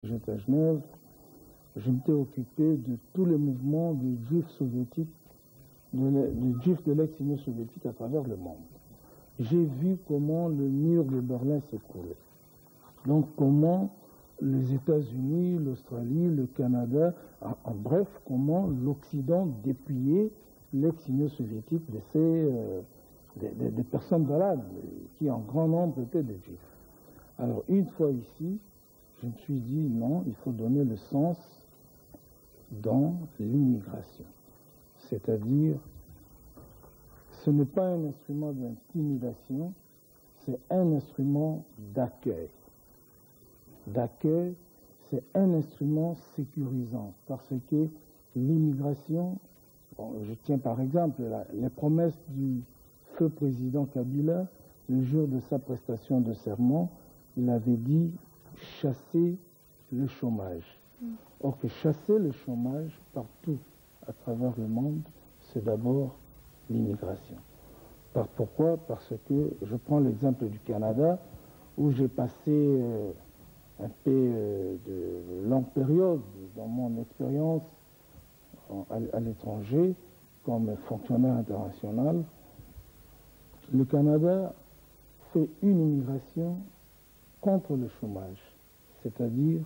J'étais à Genève, je m'étais occupé de tous les mouvements des juifs soviétiques, des juifs de l'ex-Union soviétique à travers le monde. J'ai vu comment le mur de Berlin s'écroulait. Donc comment les États-Unis, l'Australie, le Canada, en bref, comment l'Occident dépouillait l'ex-Union soviétique de des personnes valables, qui en grand nombre étaient des juifs. Alors une fois ici, je me suis dit non, il faut donner le sens dans l'immigration. C'est-à-dire, ce n'est pas un instrument d'intimidation, c'est un instrument d'accueil. D'accueil, c'est un instrument sécurisant, parce que l'immigration, bon, je tiens par exemple les promesses du feu président Kabila, le jour de sa prestation de serment, il avait dit chasser le chômage. Or que chasser le chômage partout à travers le monde, c'est d'abord l'immigration. Pourquoi? Parce que je prends l'exemple du Canada, où j'ai passé un peu de longue période dans mon expérience à l'étranger comme fonctionnaire international. Le Canada fait une immigration contre le chômage, c'est-à-dire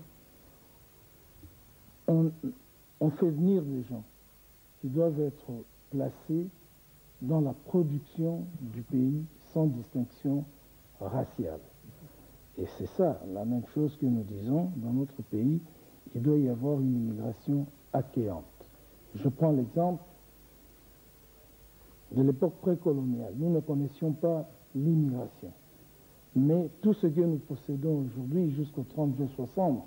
on fait venir des gens qui doivent être placés dans la production du pays sans distinction raciale. Et c'est ça, la même chose que nous disons, dans notre pays, il doit y avoir une immigration accueillante. Je prends l'exemple de l'époque précoloniale. Nous ne connaissions pas l'immigration. Mais tout ce que nous possédons aujourd'hui jusqu'au 30 juin 60,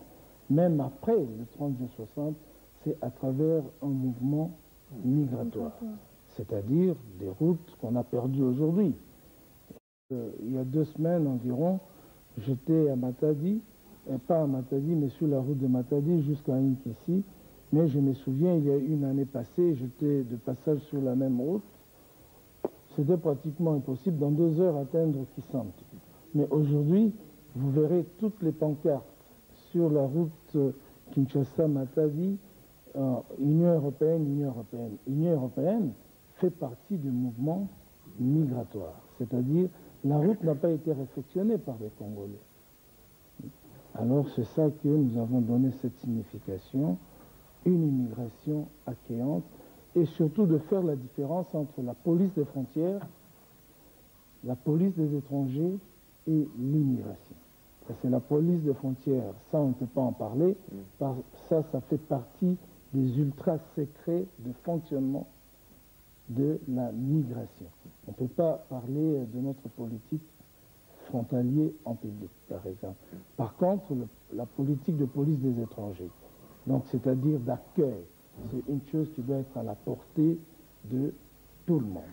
même après le 30 juin 60, c'est à travers un mouvement migratoire. C'est-à-dire des routes qu'on a perdues aujourd'hui. Il y a 2 semaines environ, j'étais à Matadi, pas à Matadi, mais sur la route de Matadi jusqu'à Nkissi. Mais je me souviens, il y a une année passée, j'étais de passage sur la même route. C'était pratiquement impossible dans 2 heures atteindre Kisante. Mais aujourd'hui, vous verrez toutes les pancartes sur la route Kinshasa-Matadi, Union européenne, Union européenne. Union européenne fait partie du mouvement migratoire. C'est-à-dire, la route n'a pas été réfectionnée par les Congolais. Alors c'est ça que nous avons donné cette signification, une immigration accueillante, et surtout de faire la différence entre la police des frontières, la police des étrangers et l'immigration. C'est la police des frontières, ça on ne peut pas en parler, ça fait partie des ultras secrets de fonctionnement de la migration. On ne peut pas parler de notre politique frontalier en public, par exemple. Par contre, la politique de police des étrangers, donc c'est-à-dire d'accueil, c'est une chose qui doit être à la portée de tout le monde.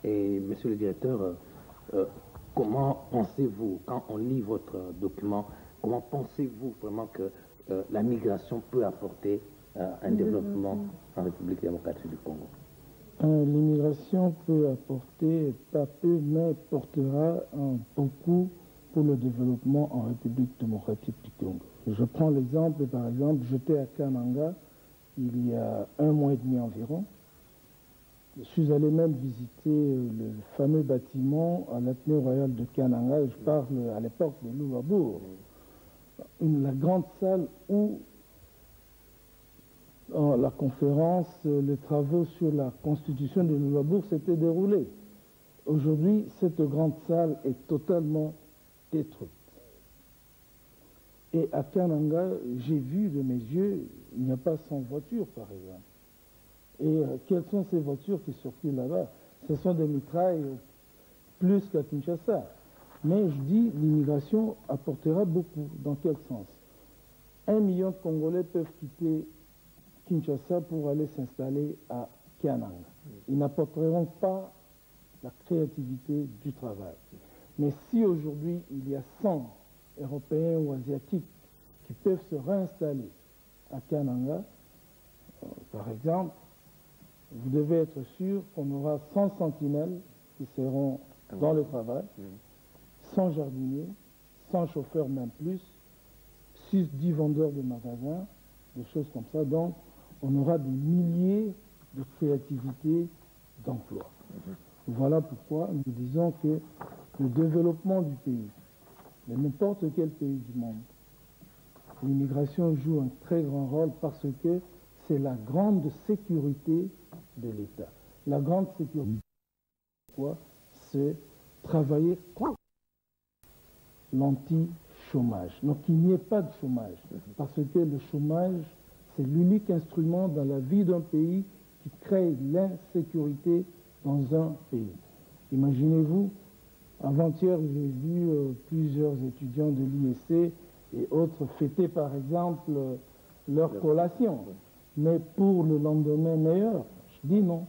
Et monsieur le directeur, comment pensez-vous, quand on lit votre document, comment pensez-vous vraiment que la migration peut apporter un développement en République démocratique du Congo? L'immigration peut apporter, pas peu, mais portera beaucoup pour le développement en République démocratique du Congo. Je prends l'exemple, par exemple, j'étais à Kananga il y a 1 mois et demi environ. Je suis allé même visiter le fameux bâtiment à l'Athénée royal de Kananga, je parle à l'époque de Louabourg, la grande salle où la conférence, les travaux sur la constitution de Louabourg s'étaient déroulés. Aujourd'hui, cette grande salle est totalement détruite. Et à Kananga, j'ai vu de mes yeux, il n'y a pas 100 voitures, par exemple. Et quelles sont ces voitures qui circulent là-bas? Ce sont des mitrailles plus qu'à Kinshasa. Mais je dis, l'immigration apportera beaucoup. Dans quel sens? 1 million de Congolais peuvent quitter Kinshasa pour aller s'installer à Kananga. Ils n'apporteront pas la créativité du travail. Mais si aujourd'hui il y a 100 Européens ou Asiatiques qui peuvent se réinstaller à Kananga, par exemple, vous devez être sûr qu'on aura 100 sentinelles qui seront dans le travail, 100 jardiniers, 100 chauffeurs même plus, 6-10 vendeurs de magasins, des choses comme ça. Donc, on aura des milliers de créativités d'emplois. Voilà pourquoi nous disons que le développement du pays, de n'importe quel pays du monde, l'immigration joue un très grand rôle parce que c'est la grande sécurité de l'État. La grande sécurité, c'est travailler contre l'anti-chômage. Donc qu'il n'y ait pas de chômage, parce que le chômage, c'est l'unique instrument dans la vie d'un pays qui crée l'insécurité dans un pays. Imaginez-vous, avant-hier, j'ai vu plusieurs étudiants de l'IEC et autres fêter par exemple leur collation. Mais pour le lendemain meilleur, je dis non.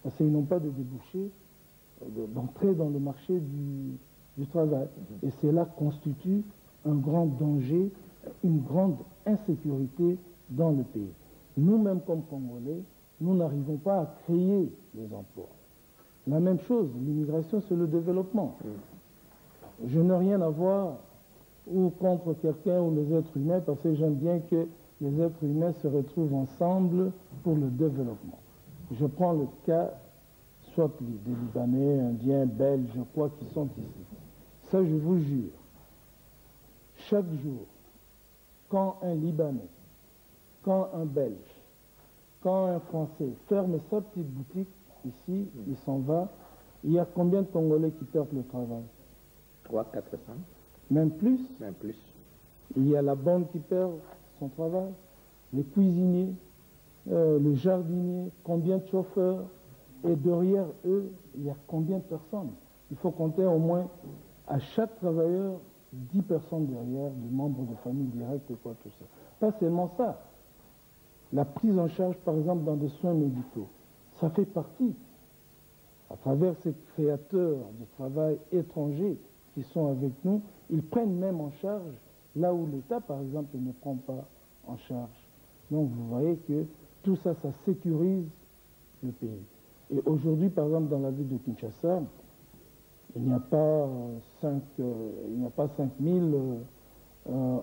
Parce qu'ils n'ont pas de débouché d'entrer dans le marché du travail. Et cela constitue un grand danger, une grande insécurité dans le pays. Nous-mêmes comme Congolais, nous n'arrivons pas à créer les emplois. La même chose, l'immigration, c'est le développement. Je n'ai rien à voir ou contre quelqu'un ou les êtres humains, parce que j'aime bien que les êtres humains se retrouvent ensemble pour le développement. Je prends le cas, soit des Libanais, Indiens, Belges, je crois, qui sont ici. Ça, je vous jure, chaque jour, quand un Libanais, quand un Belge, quand un Français ferme sa petite boutique, ici, il s'en va, il y a combien de Congolais qui perdent le travail? 300, 400. Même plus? Même plus. Il y a la banque qui perd son travail, les cuisiniers, les jardiniers, combien de chauffeurs, et derrière eux, il y a combien de personnes? Il faut compter au moins à chaque travailleur 10 personnes derrière, des membres de famille directe et quoi tout ça. Pas seulement ça. La prise en charge, par exemple, dans des soins médicaux, ça fait partie, à travers ces créateurs de travail étrangers qui sont avec nous, ils prennent même en charge là où l'État, par exemple, ne prend pas en charge. Donc vous voyez que tout ça, ça sécurise le pays. Et aujourd'hui, par exemple, dans la ville de Kinshasa, il n'y a pas 5000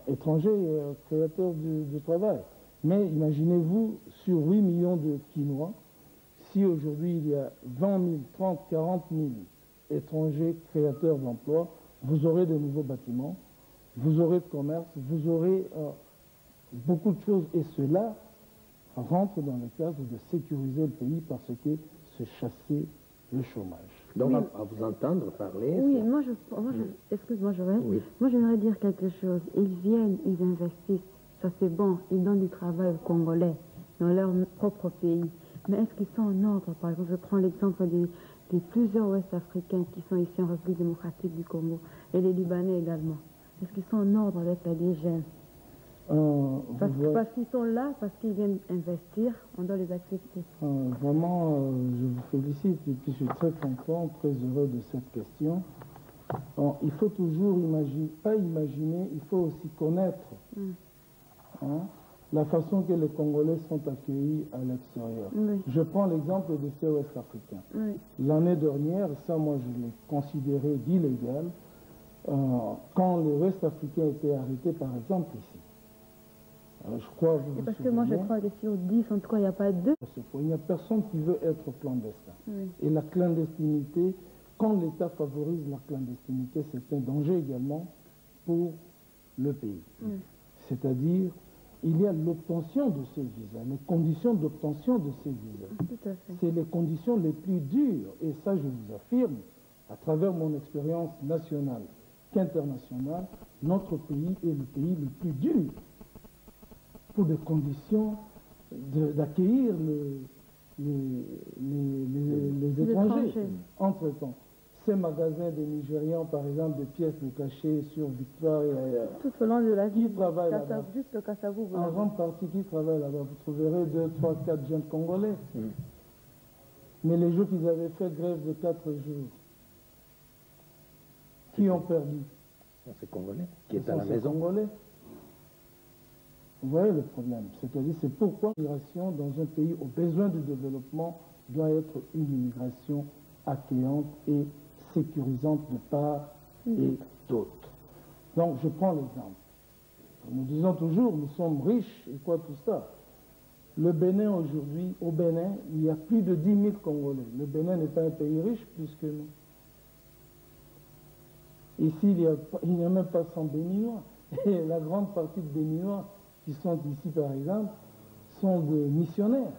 étrangers créateurs de travail. Mais imaginez-vous, sur 8 millions de Quinois, si aujourd'hui il y a 20 000, 30, 40 000 étrangers créateurs d'emplois, vous aurez de nouveaux bâtiments, vous aurez de commerce, vous aurez beaucoup de choses. Et cela rentre dans le cadre de sécuriser le pays parce que c'est chasser le chômage. Donc, oui. À vous entendre parler... Oui, excuse-moi, Joël. Oui. Moi, j'aimerais dire quelque chose. Ils viennent, ils investissent. Ça, c'est bon. Ils donnent du travail aux Congolais dans leur propre pays. Mais est-ce qu'ils sont en ordre? Par exemple, je prends l'exemple de plusieurs Ouest-Africains qui sont ici en République démocratique du Congo et les Libanais également. Est-ce qu'ils sont en ordre avec la DGM? Parce qu'ils sont là, parce qu'ils viennent investir, on doit les accepter. Vraiment, je vous félicite et puis je suis très content, très heureux de cette question. Il faut toujours imaginer, il faut aussi connaître la façon que les Congolais sont accueillis à l'extérieur. Oui. Je prends l'exemple de ces Ouest-Africains. Oui. L'année dernière, ça moi je l'ai considéré d'illégal, quand les Ouest-Africains étaient arrêtés par exemple ici. Je crois, parce que moi je crois que sur 10, en tout cas, il n'y a pas 2. Il n'y a personne qui veut être clandestin. Oui. Et la clandestinité, quand l'État favorise la clandestinité, c'est un danger également pour le pays. Oui. C'est-à-dire, il y a l'obtention de ces visas, les conditions d'obtention de ces visas. C'est les conditions les plus dures. Et ça, je vous affirme, à travers mon expérience nationale qu'internationale, notre pays est le pays le plus dur pour des conditions d'accueillir les étrangers. Entre-temps, ces magasins des Nigérians, par exemple, de pièces détachées sur Victoire et ailleurs, tout au long de la vie, qui travaillent là-bas? Juste le Kassavou. En grande partie, qui travaillent là-bas? Vous trouverez 2, 3, 4 jeunes Congolais. Mais les jours qu'ils avaient fait grève de 4 jours, qui ont perdu? C'est Congolais, qui est à la maison. Congolais. Vous voyez le problème. C'est-à-dire, c'est pourquoi l'immigration dans un pays au besoin de développement doit être une immigration accueillante et sécurisante de part et d'autre. Donc, je prends l'exemple. nous disons toujours, nous sommes riches et quoi tout ça. Le Bénin aujourd'hui, au Bénin, il y a plus de 10 000 Congolais. Le Bénin n'est pas un pays riche plus que nous. Ici, il n'y a même pas 100 Béninois. Et la grande partie de Béninois qui sont ici, par exemple, sont de missionnaires.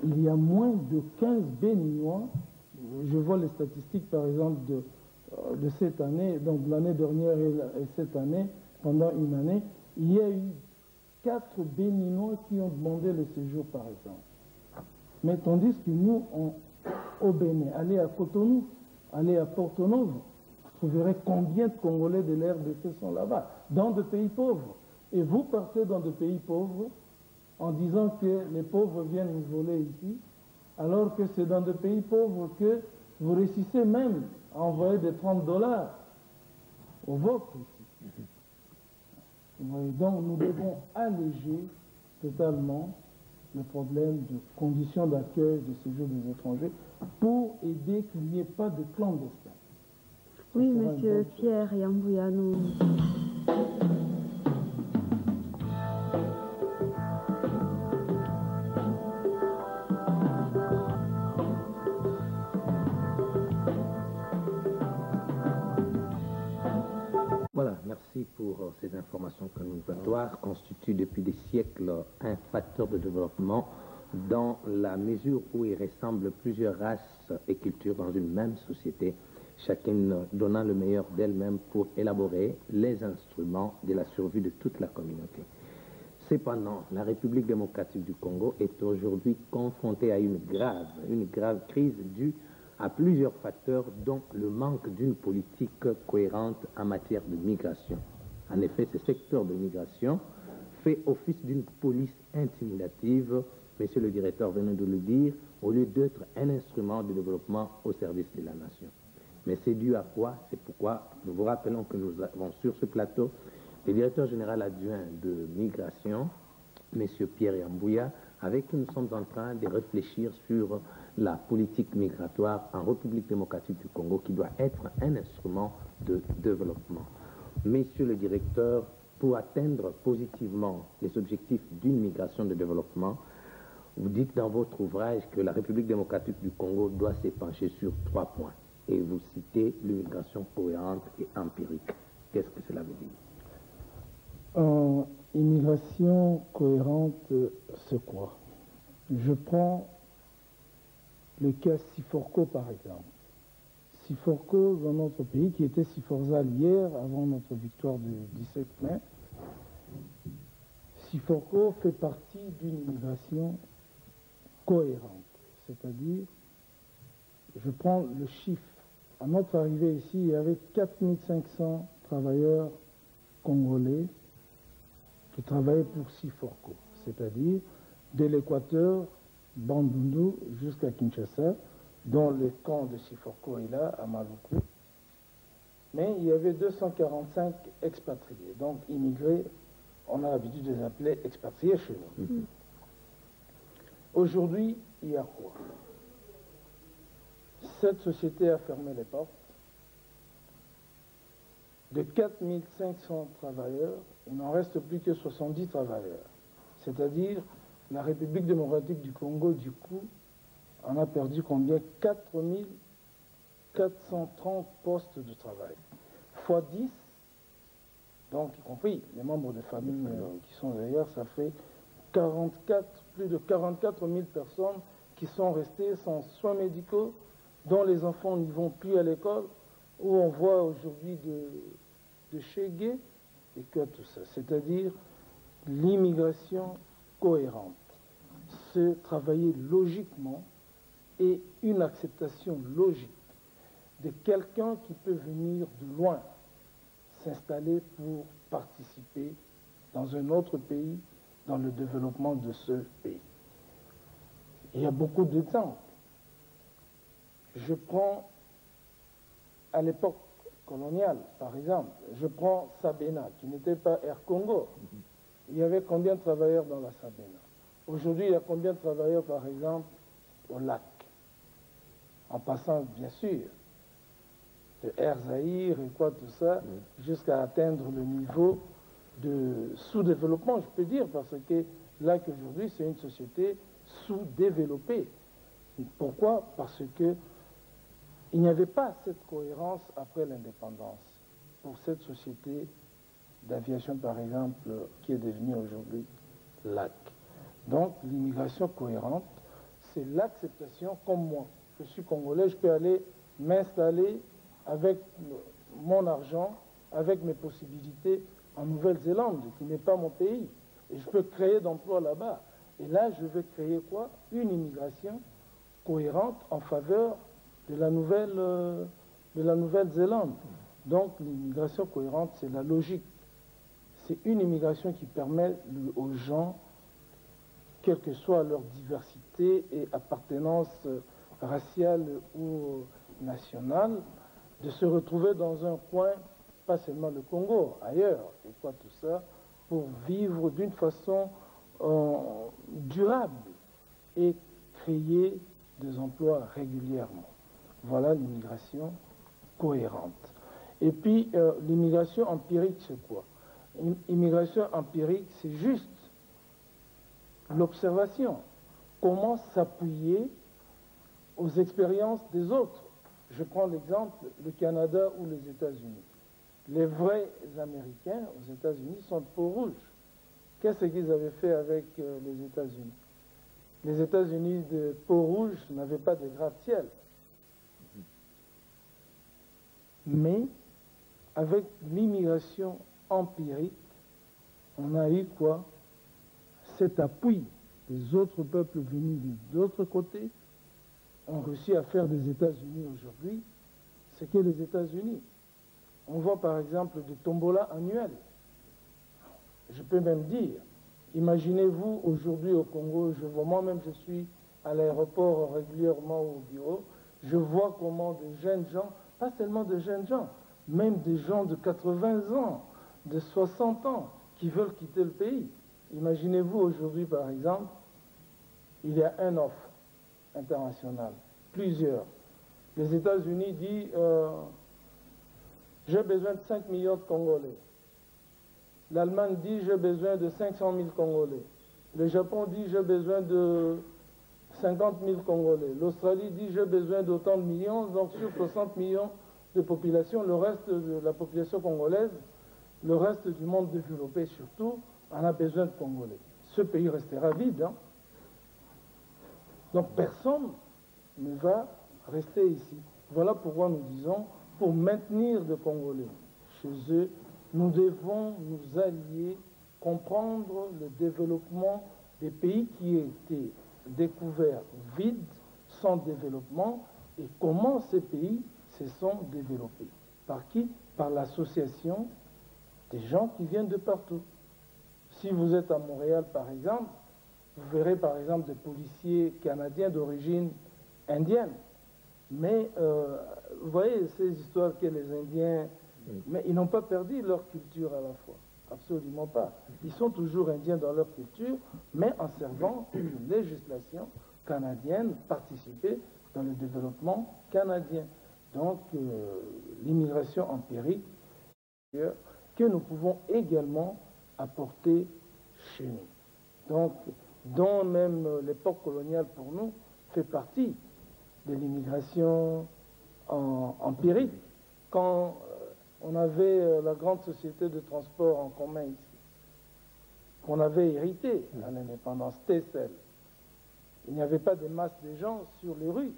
Il y a moins de 15 Béninois. Je vois les statistiques, par exemple, de cette année, donc l'année dernière et cette année, pendant une année, il y a eu 4 Béninois qui ont demandé le séjour, par exemple. Mais tandis que nous, au Bénin, aller à Cotonou, aller à Porto Novo, vous verrez combien de Congolais de l'RDC sont là-bas, dans des pays pauvres. Et vous partez dans des pays pauvres en disant que les pauvres viennent nous voler ici, alors que c'est dans des pays pauvres que vous réussissez même à envoyer des $30 au vôtre ici. Donc nous devons alléger totalement le problème de conditions d'accueil, de séjour des étrangers, pour aider qu'il n'y ait pas de clandestins. Oui, monsieur Pierre Yambouya, nous... Voilà, merci pour ces informations que l'Ouest constitue depuis des siècles un facteur de développement dans la mesure où il ressemble plusieurs races et cultures dans une même société, chacune donnant le meilleur d'elle-même pour élaborer les instruments de la survie de toute la communauté. Cependant, la République démocratique du Congo est aujourd'hui confrontée à une grave crise due à plusieurs facteurs, dont le manque d'une politique cohérente en matière de migration. En effet, ce secteur de migration fait office d'une police intimidative, monsieur le directeur venait de le dire, au lieu d'être un instrument de développement au service de la nation. Mais c'est dû à quoi? C'est pourquoi nous vous rappelons que nous avons sur ce plateau le directeur général adjoint de migration, monsieur Pierre Yambouya, avec qui nous sommes en train de réfléchir sur la politique migratoire en République démocratique du Congo qui doit être un instrument de développement. Monsieur le directeur, pour atteindre positivement les objectifs d'une migration de développement, vous dites dans votre ouvrage que la République démocratique du Congo doit s'épancher sur 3 points. Et vous citez l'immigration cohérente et empirique. Qu'est-ce que cela veut dire? Immigration cohérente, c'est quoi? Je prends le cas Siforco, par exemple. Siforco, dans notre pays, qui était Siforza hier, avant notre victoire du 17 mai, Siforco fait partie d'une immigration cohérente. C'est-à-dire, je prends le chiffre. À notre arrivée ici, il y avait 4500 travailleurs congolais qui travaillaient pour Siforco, c'est-à-dire de l'Équateur, Bandundu jusqu'à Kinshasa, dont le camp de Siforco est là, à Maluku. Mais il y avait 245 expatriés, donc immigrés, on a l'habitude de les appeler expatriés chez nous. Aujourd'hui, il y a quoi? Cette société a fermé les portes. De 4500 travailleurs, il n'en reste plus que 70 travailleurs. C'est-à-dire, la République démocratique du Congo, du coup, en a perdu combien? 4430 postes de travail. Fois 10, donc y compris les membres de famille qui sont d'ailleurs, ça fait plus de 44 000 personnes qui sont restées sans soins médicaux, dont les enfants n'y vont plus à l'école, où on voit aujourd'hui de chéguer et que tout ça. C'est-à-dire l'immigration cohérente, se travailler logiquement et une acceptation logique de quelqu'un qui peut venir de loin s'installer pour participer dans un autre pays, dans le développement de ce pays. Il y a beaucoup d'exemples. Je prends à l'époque coloniale, par exemple, je prends Sabena, qui n'était pas Air Congo. Il y avait combien de travailleurs dans la Sabena? Aujourd'hui, il y a combien de travailleurs, par exemple, au lac? En passant, bien sûr, de Air Zahir et quoi, tout ça, jusqu'à atteindre le niveau de sous-développement, je peux dire, parce que là qu'aujourd'hui, c'est une société sous-développée. Pourquoi? Parce que il n'y avait pas cette cohérence après l'indépendance pour cette société d'aviation, par exemple, qui est devenue aujourd'hui LAC. Donc, l'immigration cohérente, c'est l'acceptation, comme moi, je suis congolais, je peux aller m'installer avec mon argent, avec mes possibilités en Nouvelle-Zélande, qui n'est pas mon pays, et je peux créer d'emplois là-bas. Et là, je vais créer quoi? Une immigration cohérente en faveur de la Nouvelle-Zélande. Donc, l'immigration cohérente, c'est la logique. C'est une immigration qui permet aux gens, quelle que soit leur diversité et appartenance raciale ou nationale, de se retrouver dans un coin, pas seulement le Congo, ailleurs, et quoi tout ça, pour vivre d'une façon durable et créer des emplois régulièrement. Voilà l'immigration cohérente. Et puis, l'immigration empirique, c'est quoi? Immigration empirique, c'est juste l'observation. Comment s'appuyer aux expériences des autres. Je prends l'exemple, le Canada ou les États-Unis. Les vrais Américains aux États-Unis sont de peau rouge. Qu'est-ce qu'ils avaient fait avec les États-Unis? Les États-Unis de peau rouge n'avaient pas de gratte-ciel. Mais avec l'immigration empirique, on a eu quoi? Cet appui des autres peuples venus d'autres côtés ont réussi à faire des États-Unis aujourd'hui ce qu'est les États-Unis. On voit par exemple des tombolas annuels. Je peux même dire, imaginez-vous aujourd'hui au Congo, moi-même je suis à l'aéroport régulièrement au bureau, je vois comment des jeunes gens, pas seulement de jeunes gens, même des gens de 80 ans, de 60 ans, qui veulent quitter le pays. Imaginez-vous aujourd'hui, par exemple, il y a un offre international, plusieurs. Les États-Unis disent j'ai besoin de 5 millions de Congolais. L'Allemagne dit j'ai besoin de 500 000 Congolais. Le Japon dit j'ai besoin de 50 000 Congolais. L'Australie dit j'ai besoin d'autant de millions, donc sur 60 millions de population, le reste de la population congolaise, le reste du monde développé surtout, en a besoin de Congolais. Ce pays restera vide. Hein? Donc personne ne va rester ici. Voilà pourquoi nous disons, pour maintenir des Congolais chez eux, nous devons nous allier, comprendre le développement des pays qui étaient découverts vides, sans développement, et comment ces pays se sont développés. Par qui? Par l'association des gens qui viennent de partout. Si vous êtes à Montréal, par exemple, vous verrez par exemple des policiers canadiens d'origine indienne. Mais vous voyez ces histoires que les Indiens... Mais ils n'ont pas perdu leur culture à la fois. Absolument pas. Ils sont toujours indiens dans leur culture, mais en servant une législation canadienne, participer dans le développement canadien. Donc, l'immigration empirique que nous pouvons également apporter chez nous. Donc, dont même l'époque coloniale pour nous fait partie de l'immigration empirique. Quand on avait la grande société de transport en commun ici, qu'on avait hérité à l'indépendance, TCL, il n'y avait pas de masse de gens sur les rues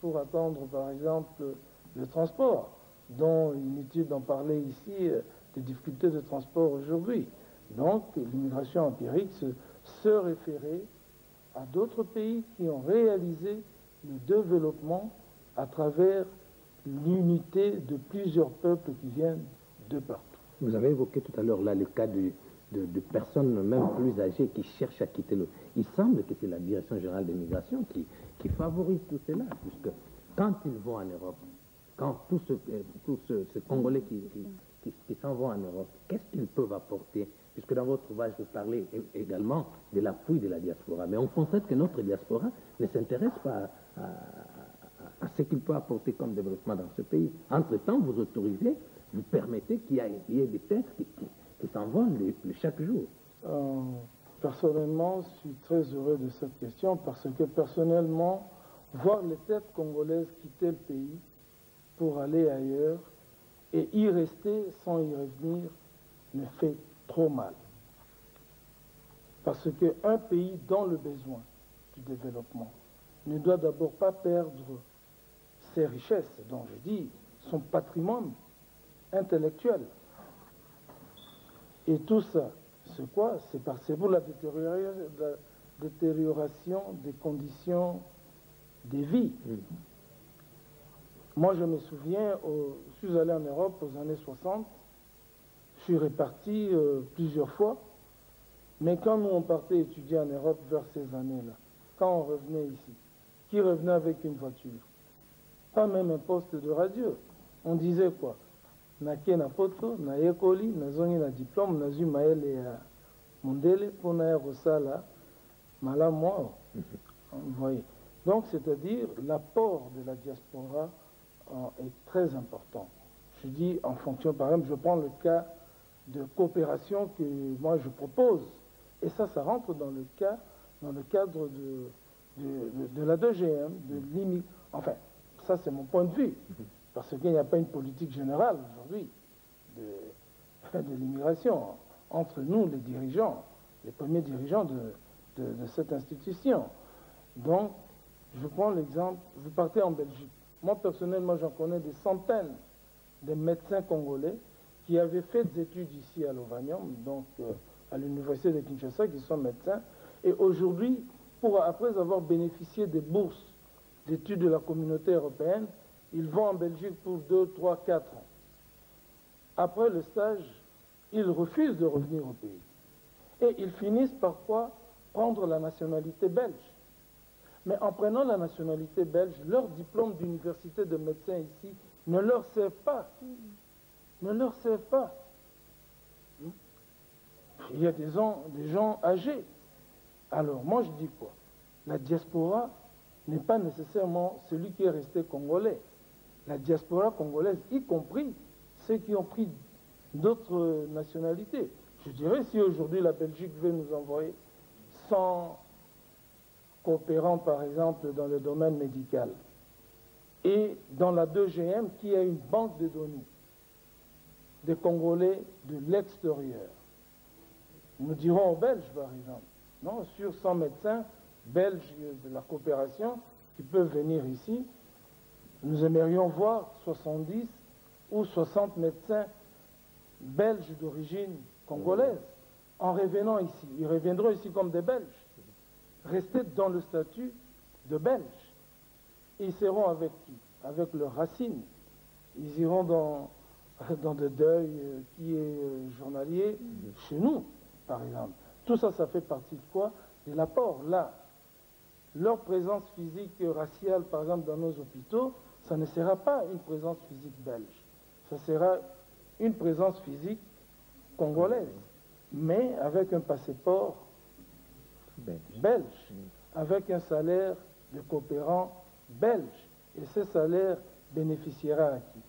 pour attendre, par exemple, le transport, dont inutile d'en parler ici, des difficultés de transport aujourd'hui. Donc, l'immigration empirique se référait à d'autres pays qui ont réalisé le développement à travers l'unité de plusieurs peuples qui viennent de partout. Vous avez évoqué tout à l'heure là le cas de personnes même plus âgées qui cherchent à quitter le... Il semble que c'est la Direction générale des migrations qui favorise tout cela, puisque quand ils vont en Europe, quand tous ces Congolais qui s'en vont en Europe, qu'est-ce qu'ils peuvent apporter? Puisque dans votre ouvrage, vous parlez également de l'appui de la diaspora. Mais on constate que notre diaspora ne s'intéresse pas à ce qu'il peut apporter comme développement dans ce pays. Entre-temps, vous autorisez, vous permettez qu'il y ait des textes qui s'envolent chaque jour. Personnellement, je suis très heureux de cette question parce que personnellement, voir les têtes congolaises quitter le pays pour aller ailleurs et y rester sans y revenir me fait trop mal. Parce qu'un pays dans le besoin du développement ne doit d'abord pas perdre ses richesses, dont je dis son patrimoine intellectuel. Et tout ça, c'est quoi? C'est pour la détérioration des conditions de vie. Moi, je me souviens, je suis allé en Europe aux années 60, je suis reparti plusieurs fois, mais quand nous on partait étudier en Europe vers ces années-là, quand on revenait ici, qui revenait avec une voiture? Pas même un poste de radio. On disait quoi? Nake na poto, na yekoli, na zongi na diplôme, na zu maele ya mondele, pour na rosala, mala moi. Vous voyez. Donc, c'est-à-dire, l'apport de la diaspora est très important. Je dis en fonction, par exemple, je prends le cas de coopération que moi je propose. Et ça rentre dans le cadre de la 2GM, enfin, ça c'est mon point de vue, parce qu'il n'y a pas une politique générale aujourd'hui de l'immigration entre nous, les dirigeants, les premiers dirigeants de cette institution. Donc, je prends l'exemple, vous partez en Belgique. Moi, personnellement, j'en connais des centaines de médecins congolais qui avaient fait des études ici à l'Ovanium, donc à l'université de Kinshasa, qui sont médecins. Et aujourd'hui, après avoir bénéficié des bourses d'études de la communauté européenne, ils vont en Belgique pour 2, 3, 4 ans. Après le stage, ils refusent de revenir au pays. Et ils finissent par quoi? Prendre la nationalité belge. Mais en prenant la nationalité belge, leur diplôme d'université de médecin ici ne leur sert pas. Ne leur sert pas. Il y a des gens âgés. Alors, moi je dis quoi? La diaspora n'est pas nécessairement celui qui est resté congolais. La diaspora congolaise, y compris ceux qui ont pris d'autres nationalités. Je dirais, si aujourd'hui la Belgique veut nous envoyer 100 coopérants, par exemple, dans le domaine médical, et dans la 2GM, qui a une banque de données des Congolais de l'extérieur, nous dirons aux Belges, par exemple, non, sur 100 médecins belges de la coopération qui peuvent venir ici, nous aimerions voir 70 ou 60 médecins belges d'origine congolaise en revenant ici. Ils reviendront ici comme des Belges, rester dans le statut de Belges. Ils seront avec qui? Avec leurs racines. Ils iront dans des deuils qui est journalier chez nous, par exemple. Tout ça, ça fait partie de quoi? De l'apport. Là, leur présence physique raciale, par exemple, dans nos hôpitaux, ça ne sera pas une présence physique belge. Ça sera une présence physique congolaise, mais avec un passeport belge, avec un salaire de coopérant belge. Et ce salaire bénéficiera à qui?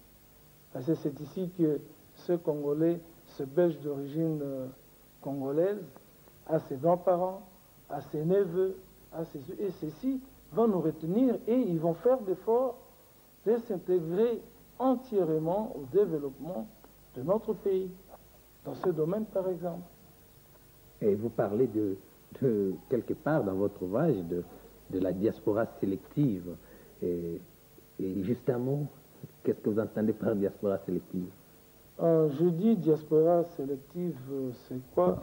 Parce que c'est ici que ce Congolais, ce Belge d'origine congolaise, a ses grands-parents, a ses neveux, et ceux-ci vont nous retenir et ils vont faire l'effort de s'intégrer entièrement au développement de notre pays, dans ce domaine par exemple. Et vous parlez de quelque part dans votre ouvrage de la diaspora sélective. Et justement, qu'est-ce que vous entendez par diaspora sélective? Je dis diaspora sélective, c'est quoi?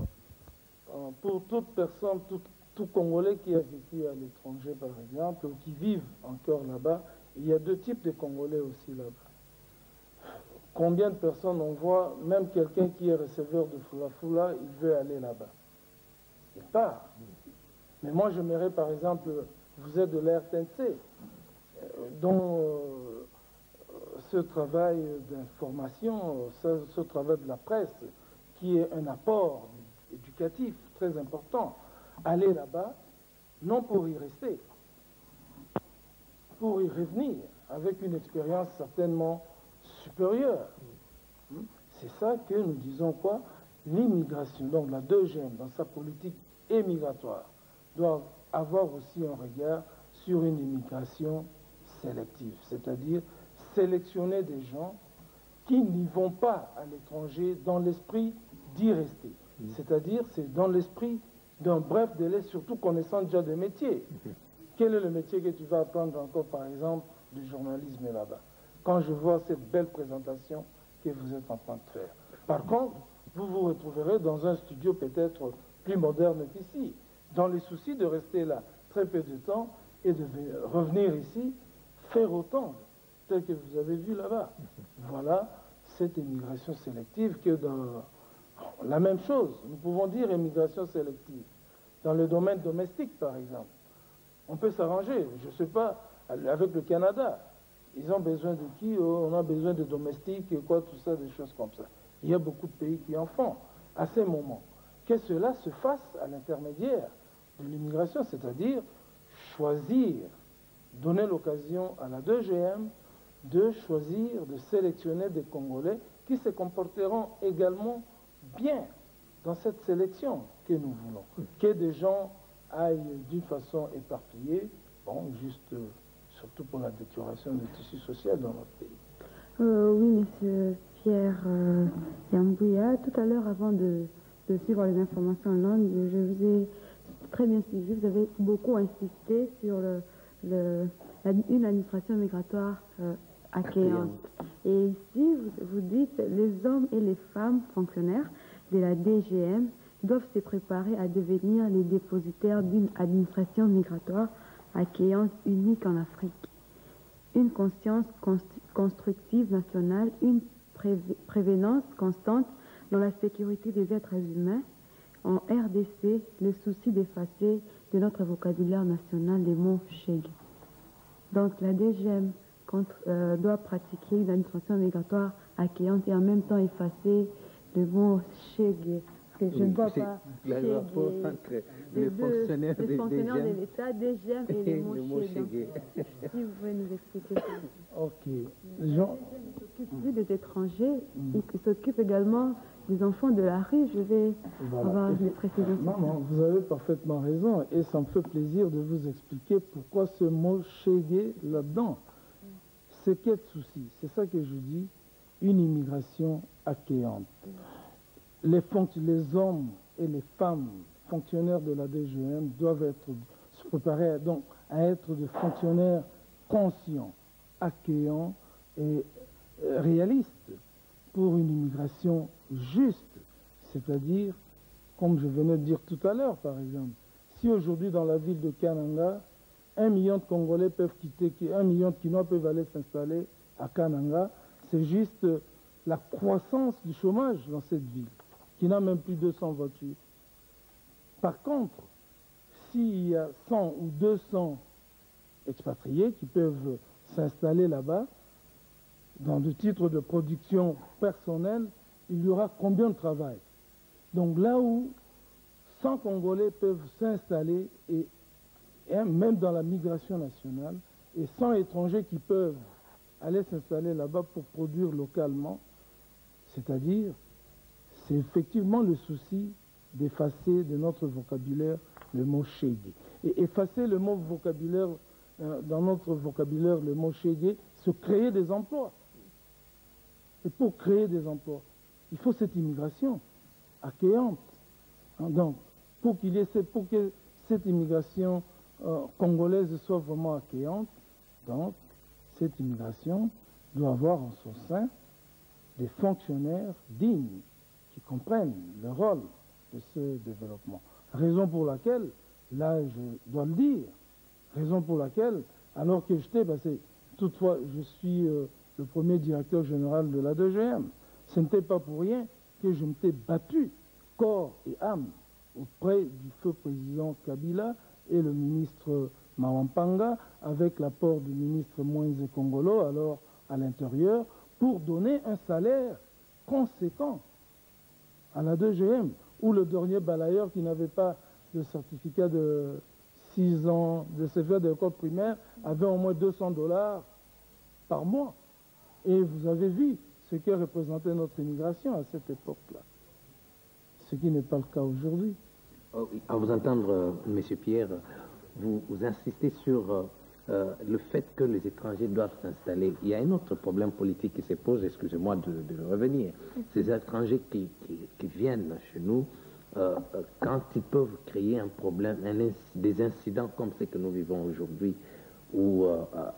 Pour toute personne, tout Congolais qui a vécu à l'étranger par exemple, ou qui vivent encore là-bas, il y a deux types de Congolais aussi là-bas. Combien de personnes on voit, même quelqu'un qui est receveur de Fula, il veut aller là-bas. Il part. Mais moi, j'aimerais, par exemple, vous êtes de l'RTNC, dont ce travail d'information, ce travail de la presse, qui est un apport éducatif très important, aller là-bas, non pour y rester, pour y revenir, avec une expérience certainement supérieure. C'est ça que nous disons quoi? l'immigration, donc la 2GM, dans sa politique émigratoire, doit avoir aussi un regard sur une immigration sélective, c'est-à-dire sélectionner des gens qui n'y vont pas à l'étranger dans l'esprit d'y rester. C'est-à-dire, c'est dans l'esprit d'un bref délai, surtout connaissant déjà des métiers. Quel est le métier que tu vas apprendre encore, par exemple, du journalisme là-bas, quand je vois cette belle présentation que vous êtes en train de faire. Par contre, vous vous retrouverez dans un studio peut-être plus moderne qu'ici, dans les soucis de rester là très peu de temps et de revenir ici, faire autant, tel que vous avez vu là-bas. Voilà cette immigration sélective que dans la même chose, nous pouvons dire immigration sélective. Dans le domaine domestique, par exemple, on peut s'arranger, je ne sais pas, avec le Canada. Ils ont besoin de qui? On a besoin de domestiques, et quoi, tout ça, des choses comme ça. Il y a beaucoup de pays qui en font. À ces moments, que cela se fasse à l'intermédiaire de l'immigration, c'est-à-dire choisir, donner l'occasion à la 2GM de choisir, de sélectionner des Congolais qui se comporteront également bien dans cette sélection que nous voulons. Que des gens aillent d'une façon éparpillée, bon, juste surtout pour la détérioration du tissu social dans notre pays. Oui, monsieur Pierre Yambouya, tout à l'heure, avant de suivre les informations en langue, je vous ai très bien suivi. Vous avez beaucoup insisté sur une administration migratoire accueillante. Et ici, vous dites les hommes et les femmes fonctionnaires de la DGM doivent se préparer à devenir les dépositaires d'une administration migratoire accueillante unique en Afrique. Une conscience constructive nationale, une prévenance constante dans la sécurité des êtres humains. En RDC, le souci d'effacer de notre vocabulaire national les mots Chege. Donc la DGM doit pratiquer une administration migratoire accueillante et en même temps effacer le mot Chege. Parce que je ne vois pas le rapport entre les fonctionnaires de l'État, DGM et les mots Chege. Si vous pouvez nous expliquer ça. Ok. Jean s'occupe plus des étrangers, il s'occupe également des enfants de la rue. Je vais avoir les précisions. Non, vous avez parfaitement raison et ça me fait plaisir de vous expliquer pourquoi ce mot Chege là-dedans. C'est quel souci? C'est ça que je dis, une immigration accueillante. Les hommes et les femmes fonctionnaires de la DGM doivent se préparer donc à être des fonctionnaires conscients, accueillants et réalistes pour une immigration juste, c'est-à-dire, comme je venais de dire tout à l'heure par exemple, si aujourd'hui dans la ville de Kananga, 1 million de Congolais peuvent quitter, 1 million de Kinois peuvent aller s'installer à Kananga, c'est juste la croissance du chômage dans cette ville, qui n'a même plus 200 voitures. Par contre, s'il y a 100 ou 200 expatriés qui peuvent s'installer là-bas, dans le titre de production personnelle, il y aura combien de travail? Donc là où 100 Congolais peuvent s'installer, et même dans la migration nationale, et 100 étrangers qui peuvent aller s'installer là-bas pour produire localement, c'est-à-dire, c'est effectivement le souci d'effacer de notre vocabulaire le mot Chege. Et effacer le mot vocabulaire, dans notre vocabulaire, le mot Chege, c'est créer des emplois. Et pour créer des emplois, il faut cette immigration accueillante. Donc, pour que cette immigration congolaise soit vraiment accueillante, donc, cette immigration doit avoir en son sein des fonctionnaires dignes qui comprennent le rôle de ce développement. Raison pour laquelle, là je dois le dire, raison pour laquelle, alors que j'étais, toutefois je suis le premier directeur général de la 2GM, ce n'était pas pour rien que je m'étais battu corps et âme auprès du feu président Kabila et le ministre Mawampanga, avec l'apport du ministre Moïse Kongolo, alors à l'intérieur, pour donner un salaire conséquent à la 2GM, ou le dernier balayeur qui n'avait pas de certificat de 6 ans de CFA de l'école primaire avait au moins $200 par mois. Et vous avez vu ce que représentait notre immigration à cette époque-là. ce qui n'est pas le cas aujourd'hui. À vous entendre, M. Pierre, vous insistez sur le fait que les étrangers doivent s'installer. Il y a un autre problème politique qui se pose, excusez-moi de revenir. Ces étrangers qui viennent chez nous, quand ils peuvent créer un problème, des incidents comme ceux que nous vivons aujourd'hui, où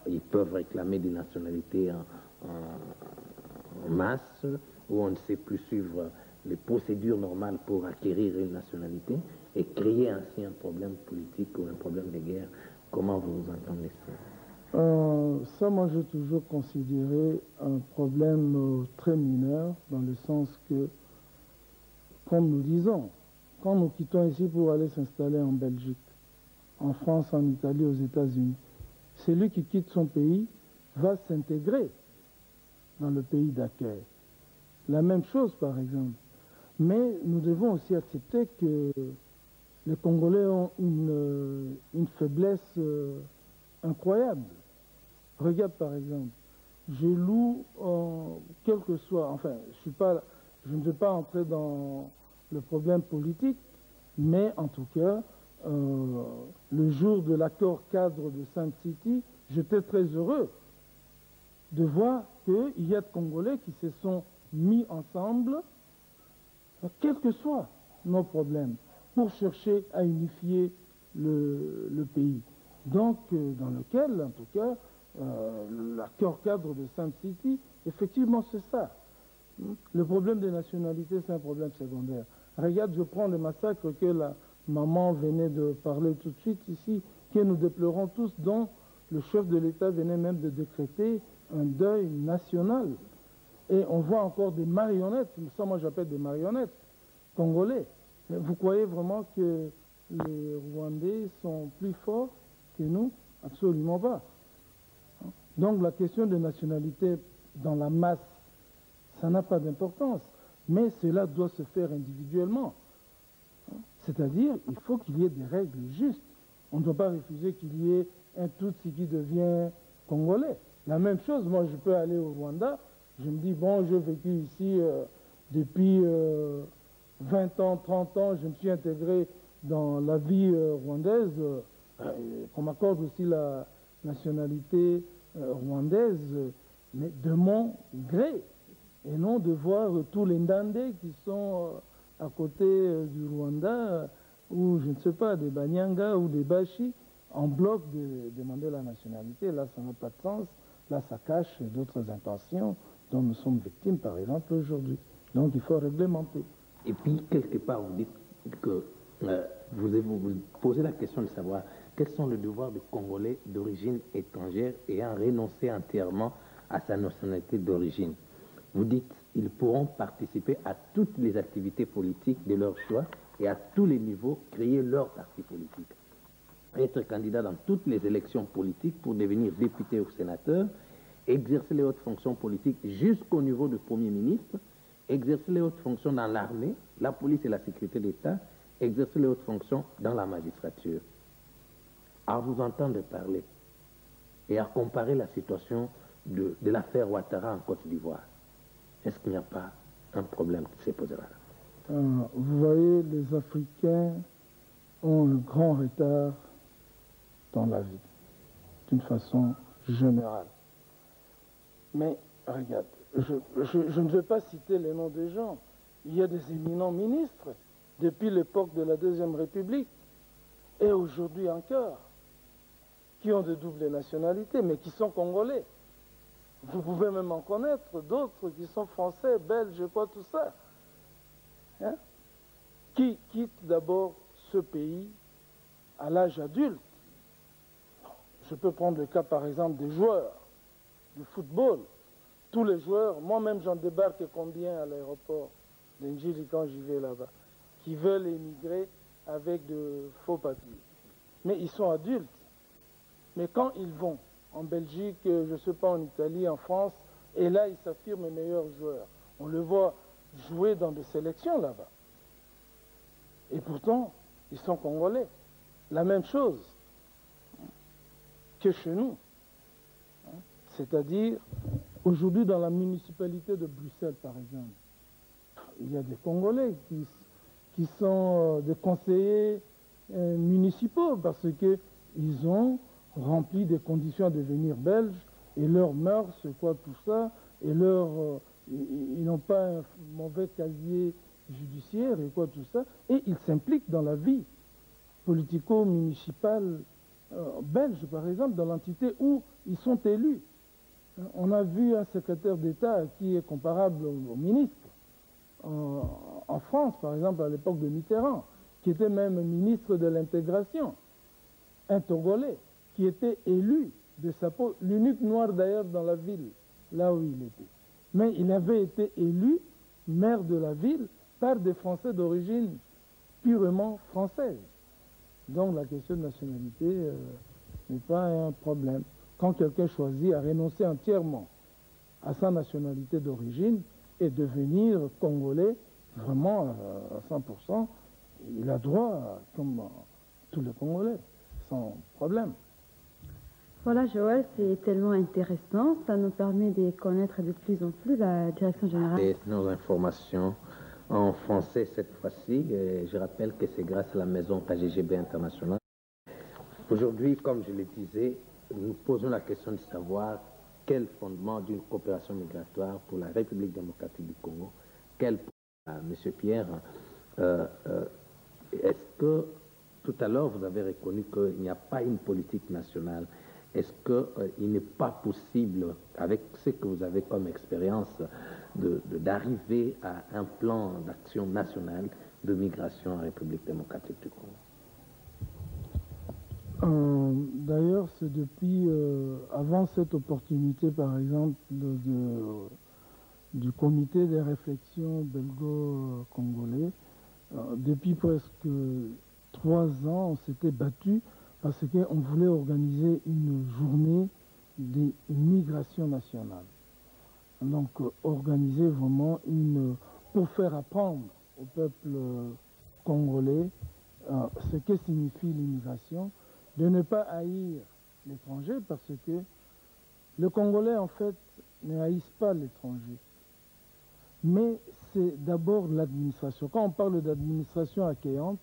ils peuvent réclamer des nationalités en masse, où on ne sait plus suivre les procédures normales pour acquérir une nationalité, et créer ainsi un problème politique ou un problème de guerre. Comment vous entendez ça? Ça, moi, j'ai toujours considéré un problème très mineur, dans le sens que, comme nous disons, quand nous quittons ici pour aller s'installer en Belgique, en France, en Italie, aux États-Unis, celui qui quitte son pays va s'intégrer dans le pays d'accueil. La même chose, par exemple. Mais nous devons aussi accepter que les Congolais ont une faiblesse incroyable. Regarde, par exemple, je loue, quel que soit, enfin, je ne vais pas entrer dans le problème politique, mais en tout cas, le jour de l'accord cadre de Saint City, j'étais très heureux de voir qu'il y a de Congolais qui se sont mis ensemble, quels que soient nos problèmes, pour chercher à unifier le pays. Donc, dans lequel, en tout cas, l'accord cadre de Saint City, effectivement, c'est ça. Le problème des nationalités, c'est un problème secondaire. Regarde, je prends le massacre que la maman venait de parler tout de suite ici, que nous déplorons tous, dont le chef de l'État venait même de décréter un deuil national. Et on voit encore des marionnettes, ça moi j'appelle des marionnettes, congolais. Mais vous croyez vraiment que les Rwandais sont plus forts que nous? Absolument pas. Donc la question de nationalité dans la masse, ça n'a pas d'importance. Mais cela doit se faire individuellement. C'est-à-dire, il faut qu'il y ait des règles justes. On ne doit pas refuser qu'il y ait un Tutsi qui devient congolais. La même chose, moi je peux aller au Rwanda, je me dis, bon, j'ai vécu ici depuis 20 ans, 30 ans, je me suis intégré dans la vie rwandaise, qu'on m'accorde aussi la nationalité rwandaise, mais de mon gré, et non de voir tous les Ndandais qui sont à côté du Rwanda, ou je ne sais pas, des Banyanga ou des Bashi, en bloc de demander la nationalité. Là, ça n'a pas de sens. Là, ça cache d'autres intentions dont nous sommes victimes, par exemple, aujourd'hui. Donc, il faut réglementer. Et puis, quelque part, vous dites que vous posez la question de savoir quels sont les devoirs du Congolais d'origine étrangère ayant renoncé entièrement à sa nationalité d'origine. Vous dites qu'ils pourront participer à toutes les activités politiques de leur choix et à tous les niveaux créer leur parti politique. Être candidat dans toutes les élections politiques pour devenir député ou sénateur, exercer les hautes fonctions politiques jusqu'au niveau du Premier ministre, exercer les hautes fonctions dans l'armée, la police et la sécurité d'État, exercer les hautes fonctions dans la magistrature. À vous entendre parler et à comparer la situation de l'affaire Ouattara en Côte d'Ivoire, est-ce qu'il n'y a pas un problème qui s'est posé là? Vous voyez, les Africains ont un grand retard dans la vie, d'une façon générale. Mais regarde, je ne vais pas citer les noms des gens. Il y a des éminents ministres depuis l'époque de la Deuxième République et aujourd'hui encore qui ont de doubles nationalités, mais qui sont congolais. Vous pouvez même en connaître d'autres qui sont français, belges, quoi, tout ça. Hein? Qui quittent d'abord ce pays à l'âge adulte. Je peux prendre le cas, par exemple, des joueurs du football. Tous les joueurs, moi-même j'en débarque combien à l'aéroport d'Njili quand j'y vais là-bas, qui veulent émigrer avec de faux papiers. Mais ils sont adultes. Mais quand ils vont en Belgique, je ne sais pas, en Italie, en France, et là ils s'affirment meilleurs joueurs. On le voit jouer dans des sélections là-bas. Et pourtant, ils sont congolais. La même chose que chez nous. C'est-à-dire, aujourd'hui dans la municipalité de Bruxelles, par exemple, il y a des Congolais qui sont des conseillers municipaux, parce qu'ils ont rempli des conditions à devenir belges, et leurs mœurs, c'est quoi tout ça, et ils n'ont pas un mauvais casier judiciaire, et quoi tout ça, et ils s'impliquent dans la vie politico-municipale belge, par exemple, dans l'entité où ils sont élus. On a vu un secrétaire d'État qui est comparable au ministre en France, par exemple, à l'époque de Mitterrand, qui était même ministre de l'intégration, un Togolais, qui était élu de sa peau, l'unique noir d'ailleurs dans la ville, là où il était. Mais il avait été élu maire de la ville par des Français d'origine purement française. Donc la question de nationalité n'est pas un problème. Quand quelqu'un choisit à renoncer entièrement à sa nationalité d'origine et devenir congolais, vraiment à 100%, il a droit, comme tous les Congolais, sans problème. Voilà, Joël, c'est tellement intéressant. Ça nous permet de connaître de plus en plus la direction générale. Et nos informations en français cette fois-ci. Je rappelle que c'est grâce à la maison KGGB International. Aujourd'hui, comme je le disais, nous posons la question de savoir quel fondement d'une coopération migratoire pour la République démocratique du Congo, Monsieur Pierre, est-ce que tout à l'heure vous avez reconnu qu'il n'y a pas une politique nationale? Est-ce qu'il n'est pas possible, avec ce que vous avez comme expérience, d'arriver à un plan d'action national de migration en République démocratique du Congo? D'ailleurs, c'est depuis, avant cette opportunité, par exemple, du comité des réflexions belgo-congolais, depuis presque 3 ans, on s'était battu parce qu'on voulait organiser une journée des migrations nationales. Donc, organiser vraiment pour faire apprendre au peuple congolais ce que signifie l'immigration, de ne pas haïr l'étranger, parce que le Congolais, en fait, ne haïssent pas l'étranger. Mais c'est d'abord l'administration. Quand on parle d'administration accueillante,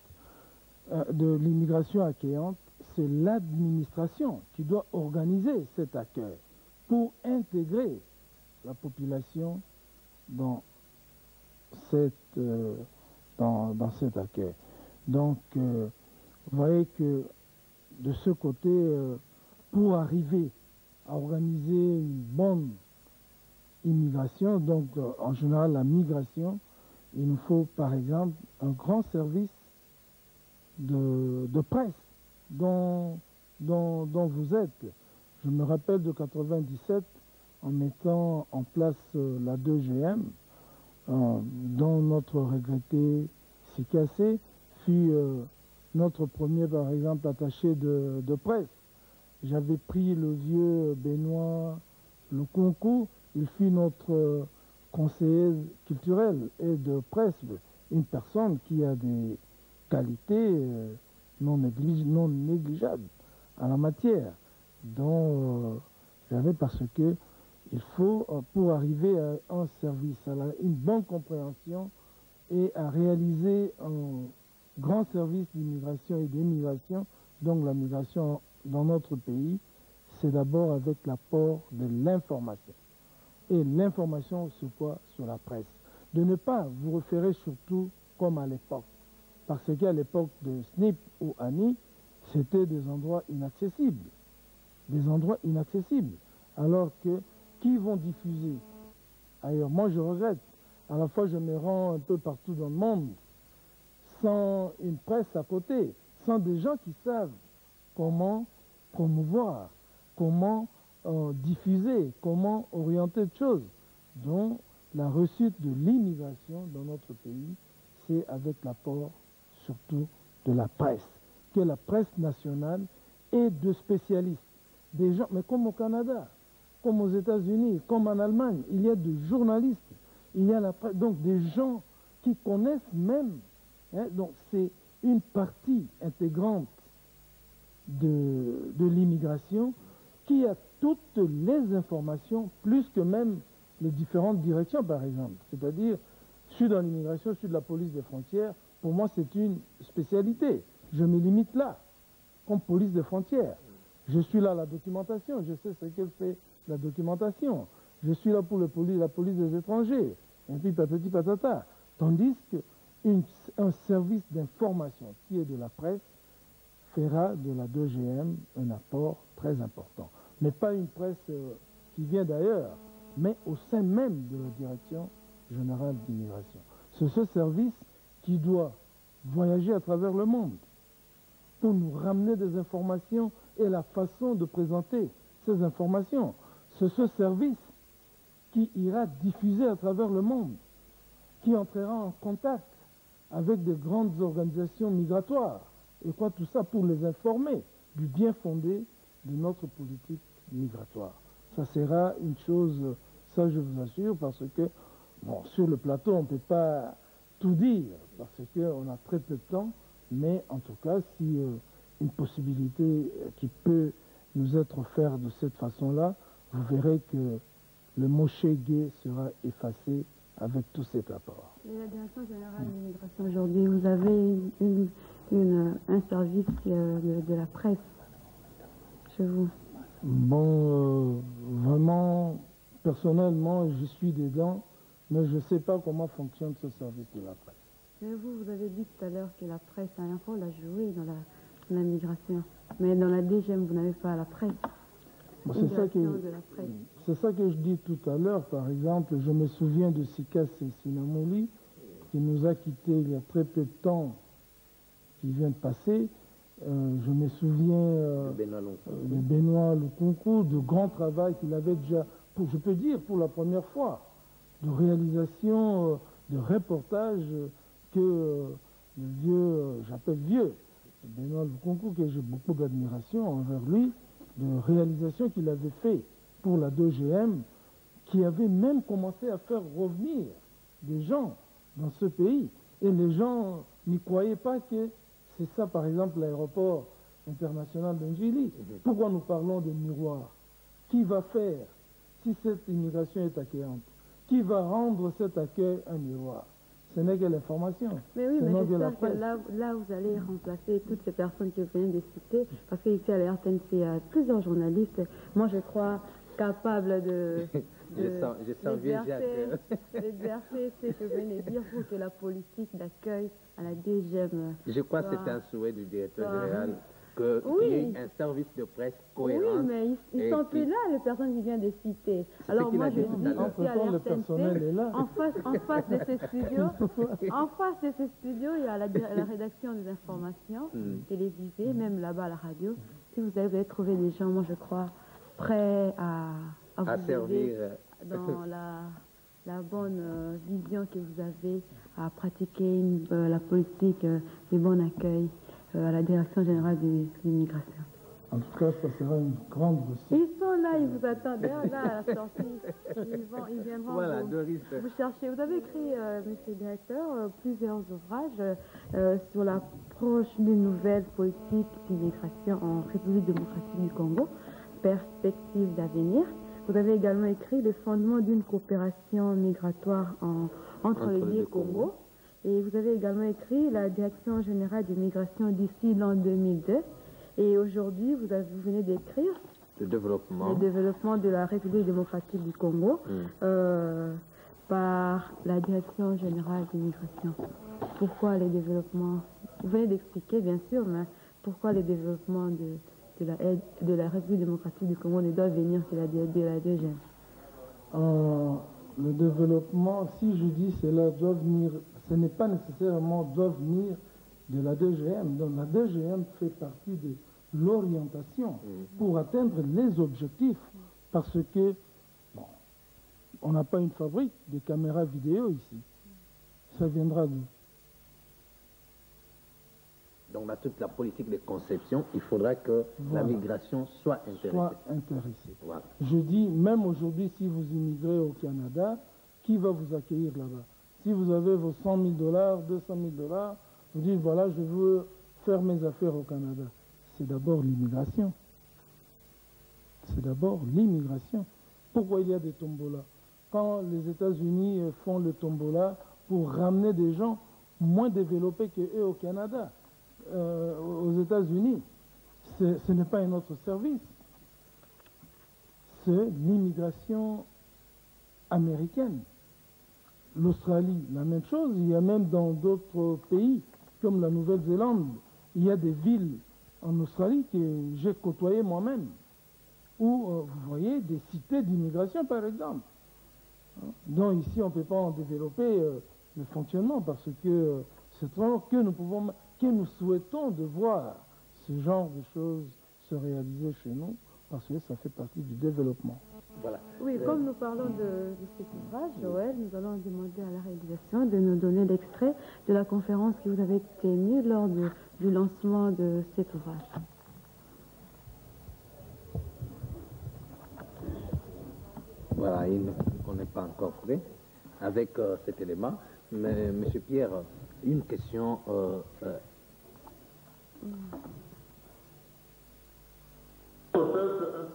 de l'immigration accueillante, c'est l'administration qui doit organiser cet accueil pour intégrer la population dans cet accueil. Donc, vous voyez que de ce côté, pour arriver à organiser une bonne immigration, donc en général la migration, il nous faut par exemple un grand service de presse dont vous êtes. Je me rappelle de 97, en mettant en place la 2GM, dont notre regretté Sikassé fut notre premier, par exemple, attaché de presse. J'avais pris le vieux Benoît Lukunku, il fut notre conseiller culturel et de presse, une personne qui a des qualités non négligeables en la matière, dont j'avais, parce que il faut, pour arriver à un service, à une bonne compréhension et à réaliser un grand service d'immigration et d'émigration, donc la migration dans notre pays, c'est d'abord avec l'apport de l'information. Et l'information sur quoi? Sur la presse. De ne pas vous référer surtout comme à l'époque. Parce qu'à l'époque de SNIP ou ANI, c'était des endroits inaccessibles. Des endroits inaccessibles. Alors que, qui vont diffuser ailleurs? Moi, je regrette. À la fois, je me rends un peu partout dans le monde, sans une presse à côté, sans des gens qui savent comment promouvoir, comment diffuser, comment orienter de choses. Donc, la réussite de l'immigration dans notre pays, c'est avec l'apport surtout de la presse, que la presse nationale et de spécialistes. Des gens, mais comme au Canada, comme aux États-Unis, comme en Allemagne, il y a des journalistes, il y a la presse, donc des gens qui connaissent même. Hein, donc c'est une partie intégrante de l'immigration qui a toutes les informations, plus que même les différentes directions, par exemple. C'est-à-dire, je suis dans l'immigration, je suis de la police des frontières, pour moi, c'est une spécialité. Je me limite là, comme police des frontières. Je suis là à la documentation, je sais ce que fait la documentation. Je suis là pour la police des étrangers, et puis patati patata. Tandis qu'un service d'information qui est de la presse fera de la 2GM un apport très important. Mais pas une presse qui vient d'ailleurs, mais au sein même de la Direction générale d'immigration. C'est ce service qui doit voyager à travers le monde pour nous ramener des informations et la façon de présenter ces informations. C'est ce service qui ira diffuser à travers le monde, qui entrera en contact avec de grandes organisations migratoires, et quoi tout ça pour les informer du bien fondé de notre politique migratoire. Ça sera une chose, ça je vous assure, parce que, bon, sur le plateau, on ne peut pas tout dire, parce qu'on a très peu de temps, mais en tout cas, si une possibilité qui peut nous être offerte de cette façon-là, vous verrez que le mot Chegué sera effacé avec tout cet apport. Et la Direction générale de l'immigration aujourd'hui, vous avez un service de la presse chez vous? Bon, vraiment, personnellement, je suis dedans, mais je ne sais pas comment fonctionne ce service de la presse. Mais vous avez dit tout à l'heure que la presse a un rôle à jouer dans la migration. Mais dans la DGM, vous n'avez pas la presse. Bon, c'est ça que je dis tout à l'heure. Par exemple, je me souviens de Sikas Sinamouli, qui nous a quittés il y a très peu de temps, qui vient de passer. Je me souviens de Benoît Lukunku, de grand travail qu'il avait déjà, je peux dire pour la première fois, de réalisation, de reportage que le vieux, j'appelle vieux, Benoît Lukunku, que j'ai beaucoup d'admiration envers lui, de réalisation qu'il avait fait pour la 2GM, qui avait même commencé à faire revenir des gens dans ce pays. Et les gens n'y croyaient pas que c'est ça, par exemple, l'aéroport international de Njili. Pourquoi nous parlons de miroir? Qui va faire si cette immigration est accueillante? Qui va rendre cet accueil un miroir? Ce n'est que l'information. Mais oui, mais j'espère que là, vous allez remplacer toutes ces personnes que vous venez de citer, parce qu'ici à la RTNC, il y a plusieurs journalistes, moi je crois, capables d'exercer ce que vous venez de dire pour que la politique d'accueil à la DGM... Je crois que c'est un souhait du directeur général. Qu'il y ait un service de presse cohérent. Oui, mais ils sont plus là, les personnes qui viennent de citer. Alors moi, je dis ici à l'RTNC, en face de ces studios, il y a la rédaction des informations télévisées, même là-bas à la radio. Si vous avez trouvé des gens, moi je crois, prêts à vous servir dans la bonne vision que vous avez à pratiquer la politique du bon accueil à la Direction générale de l'immigration. En tout cas, ça sera une grande réussite. Ils sont là, ils vous attendent. Là, à la sortie, ils viendront vous chercher. Vous avez écrit, monsieur le directeur, plusieurs ouvrages sur l'approche d'une nouvelle politique d'immigration en République démocratique du Congo, perspectives d'avenir. Vous avez également écrit les fondements d'une coopération migratoire entre les deux Congos. Et vous avez également écrit la Direction générale de migration d'ici l'an 2002. Et aujourd'hui, vous venez d'écrire le développement de la République démocratique du Congo par la Direction générale de l'immigration. Pourquoi les développements? Vous venez d'expliquer, bien sûr, mais pourquoi les développements de la République démocratique du Congo ne doivent venir que de la DGM? Le développement, si je dis cela, doit venir, ce n'est pas nécessairement doit venir de la DGM. Donc la DGM fait partie de l'orientation pour atteindre les objectifs. Parce que, bon, on n'a pas une fabrique de caméras vidéo ici. Ça viendra d'où? Donc, dans toute la politique de conception, il faudra que la migration soit intéressée. Voilà. Je dis, même aujourd'hui, si vous immigrez au Canada, qui va vous accueillir là-bas? Si vous avez vos 100 000 $, 200 000 $, vous dites, voilà, je veux faire mes affaires au Canada. C'est d'abord l'immigration. C'est d'abord l'immigration. Pourquoi il y a des tombolas? Quand les États-Unis font le tombola pour ramener des gens, moins développés qu'eux au Canada, aux États-Unis. Ce n'est pas un autre service. C'est l'immigration américaine. L'Australie, la même chose. Il y a même dans d'autres pays, comme la Nouvelle-Zélande, il y a des villes en Australie que j'ai côtoyées moi-même, où vous voyez des cités d'immigration, par exemple. Donc ici, on ne peut pas en développer le fonctionnement parce que c'est trop que nous souhaitons de voir ce genre de choses se réaliser chez nous parce que ça fait partie du développement. Voilà. Oui, comme nous parlons de cet ouvrage, Joël, nous allons demander à la réalisation de nous donner l'extrait de la conférence que vous avez tenue lors du lancement de cet ouvrage. Voilà, on n'est pas encore prêt avec cet élément. Mais, M. Pierre, une question. Un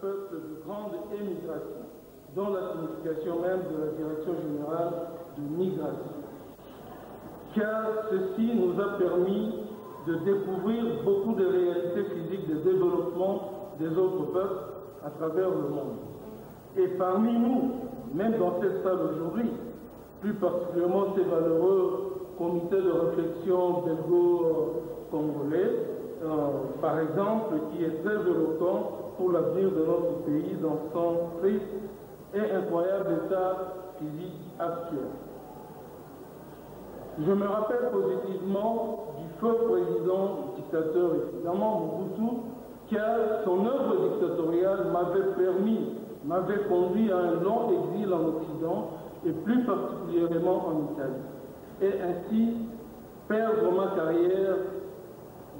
peuple de grande émigration, dont la signification même de la Direction générale de migration. Car ceci nous a permis de découvrir beaucoup de réalités physiques de développement des autres peuples à travers le monde. Et parmi nous, même dans cette salle aujourd'hui, plus particulièrement ces valeureux comités de réflexion belgo-congolais, par exemple, qui est très éloquent pour l'avenir de notre pays dans son triste et incroyable état physique actuel. Je me rappelle positivement du feu président dictateur, évidemment, Mobutu, car son œuvre dictatoriale m'avait conduit à un long exil en Occident et plus particulièrement en Italie. Et ainsi, perdre ma carrière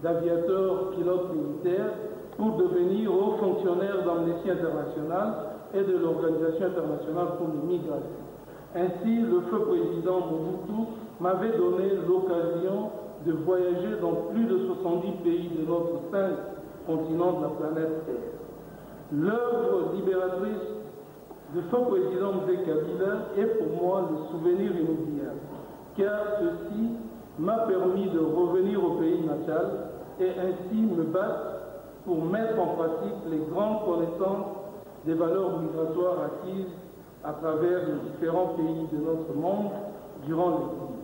d'aviateur pilote militaire pour devenir haut fonctionnaire d'Amnesty International et de l'Organisation internationale pour l'immigration. Ainsi, le feu président Mobutu m'avait donné l'occasion de voyager dans plus de 70 pays de notre 5 continents de la planète Terre. L'œuvre libératrice du feu président M. Kabila est pour moi le souvenir inoubliable, car ceci m'a permis de revenir au pays natal et ainsi me battre pour mettre en pratique les grandes connaissances des valeurs migratoires acquises à travers les différents pays de notre monde durant l'exil,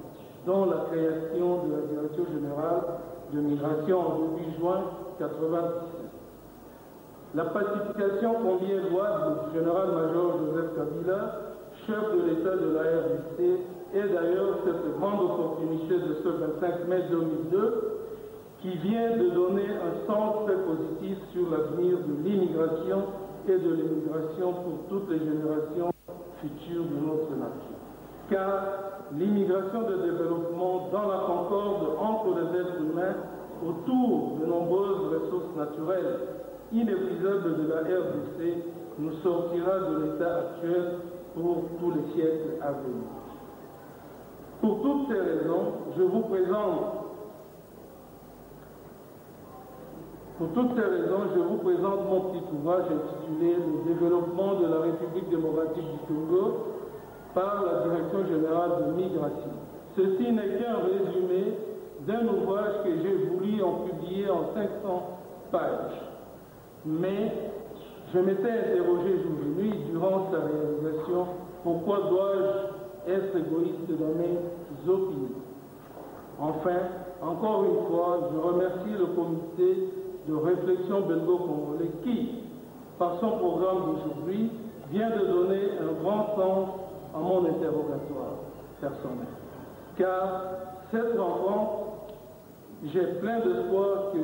dont la création de la Direction générale de migration en 8 juin 1997. La pacification combien louable du général-major Joseph Kabila, chef de l'État de la RDC, est d'ailleurs cette grande opportunité de ce 25 mai 2002 qui vient de donner un sens très positif sur l'avenir de l'immigration et de l'immigration pour toutes les générations futures de notre nature. Car l'immigration de développement dans la concorde entre les êtres humains autour de nombreuses ressources naturelles inépuisables de la RDC nous sortira de l'état actuel pour tous les siècles à venir. Pour toutes ces raisons, je vous présente mon petit ouvrage intitulé « Le développement de la République démocratique du Congo par la Direction générale de migration ». Ceci n'est qu'un résumé d'un ouvrage que j'ai voulu en publier en 500 pages. Mais je m'étais interrogé jour et nuit durant sa réalisation, pourquoi dois-je être égoïste dans mes opinions? Enfin, encore une fois, je remercie le comité de réflexion belgo-congolais qui, par son programme d'aujourd'hui, vient de donner un grand sens à mon interrogatoire personnel. Car cette rencontre, j'ai plein d'espoir que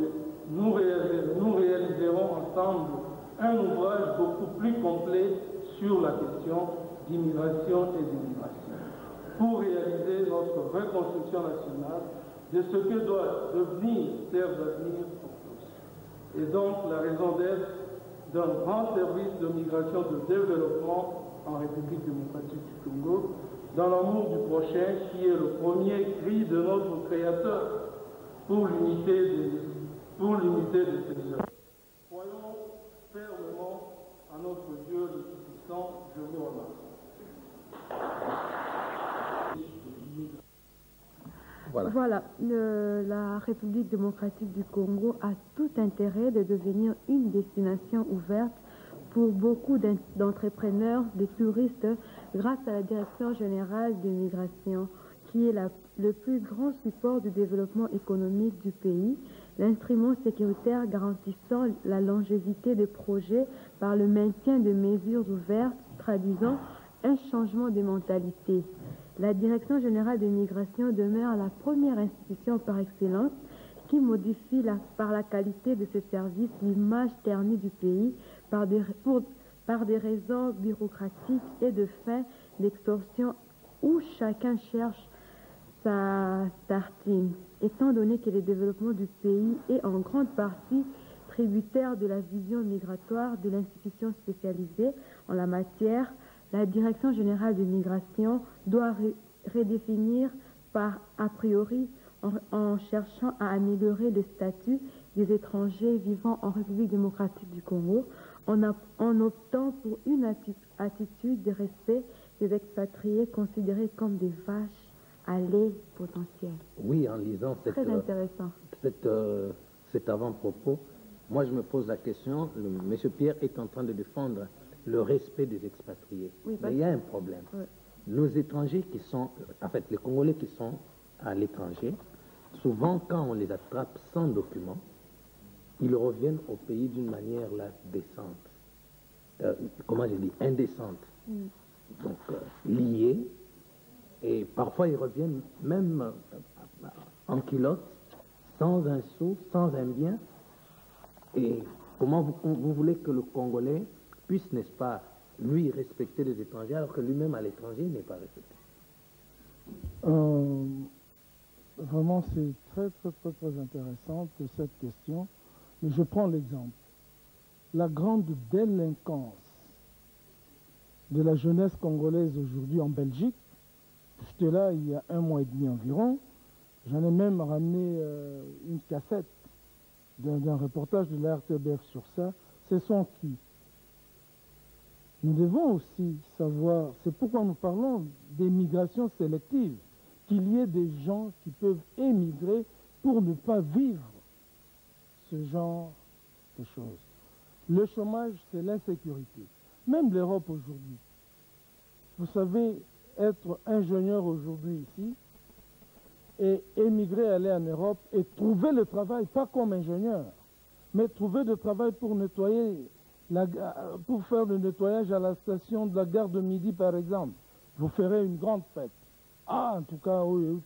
nous réaliserons ensemble un ouvrage beaucoup plus complet sur la question d'immigration et d'immigration, pour réaliser notre reconstruction nationale de ce que doit devenir terre d'avenir pour tous. Et donc la raison d'être d'un grand service de migration de développement en République démocratique du Congo, dans l'amour du prochain qui est le premier cri de notre Créateur pour l'unité de ses œuvres. Croyons fermement à notre Dieu le Tout-Puissant. Je vous remercie. Voilà. La République démocratique du Congo a tout intérêt de devenir une destination ouverte pour beaucoup d'entrepreneurs, de touristes, grâce à la Direction générale des migrations, qui est le plus grand support du développement économique du pays, l'instrument sécuritaire garantissant la longévité des projets par le maintien de mesures ouvertes, traduisant un changement de mentalité. La Direction générale des migrations demeure la première institution par excellence qui modifie par la qualité de ses services l'image ternie du pays par des raisons bureaucratiques et de fins d'extorsion où chacun cherche sa tartine. Étant donné que le développement du pays est en grande partie tributaire de la vision migratoire de l'institution spécialisée en la matière, la Direction générale de migration doit redéfinir a priori en cherchant à améliorer le statut des étrangers vivant en République démocratique du Congo, en optant pour une attitude de respect des expatriés considérés comme des vaches à lait potentielles. Oui, en lisant cet avant-propos, moi je me pose la question, M. Pierre est en train de défendre le respect des expatriés. Oui, mais il y a un problème. Oui. Nos étrangers qui sont, en fait, les Congolais qui sont à l'étranger, souvent quand on les attrape sans documents, ils reviennent au pays d'une manière là, décente. Comment je dis, indécente. Mm. Donc, liés. Et parfois, ils reviennent même en culotte, sans un sou, sans un bien. Et comment vous voulez que le Congolais puisse, n'est-ce pas, lui, respecter les étrangers, alors que lui-même, à l'étranger, n'est pas respecté? Vraiment, c'est très intéressant cette question. Mais je prends l'exemple. La grande délinquance de la jeunesse congolaise aujourd'hui en Belgique, j'étais là il y a 1 mois et demi environ, j'en ai même ramené une cassette d'un reportage de la RTBF sur ça. Ce sont qui? Nous devons aussi savoir, c'est pourquoi nous parlons d'émigration sélective, qu'il y ait des gens qui peuvent émigrer pour ne pas vivre ce genre de choses. Le chômage, c'est l'insécurité. Même l'Europe aujourd'hui. Vous savez, être ingénieur aujourd'hui ici et émigrer, aller en Europe et trouver le travail, pas comme ingénieur, mais trouver le travail pour nettoyer, pour faire le nettoyage à la station de la gare de Midi, par exemple. Vous ferez une grande fête. Ah, en tout cas, oui,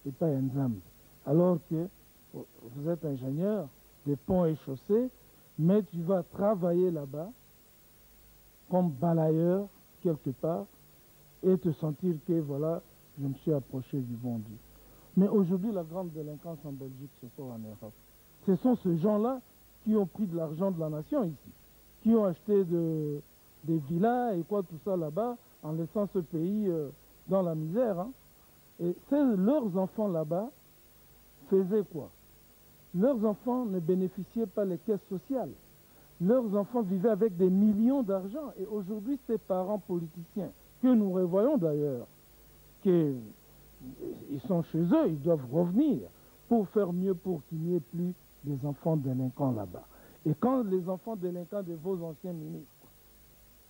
et pas un zam. Alors que vous êtes ingénieur des ponts et chaussées, mais tu vas travailler là-bas comme balayeur quelque part et te sentir que voilà, je me suis approché du bon Dieu. Mais aujourd'hui, la grande délinquance en Belgique se fait en Europe. Ce sont ces gens-là qui ont pris de l'argent de la nation ici, qui ont acheté des villas et quoi tout ça là-bas en laissant ce pays dans la misère. Hein. Et leurs enfants là-bas faisaient quoi? Leurs enfants ne bénéficiaient pas des caisses sociales. Leurs enfants vivaient avec des millions d'argent. Et aujourd'hui, ces parents politiciens, que nous revoyons d'ailleurs, qu'ils sont chez eux, ils doivent revenir pour faire mieux, pour qu'il n'y ait plus des enfants délinquants là-bas. Et quand les enfants délinquants de vos anciens ministres,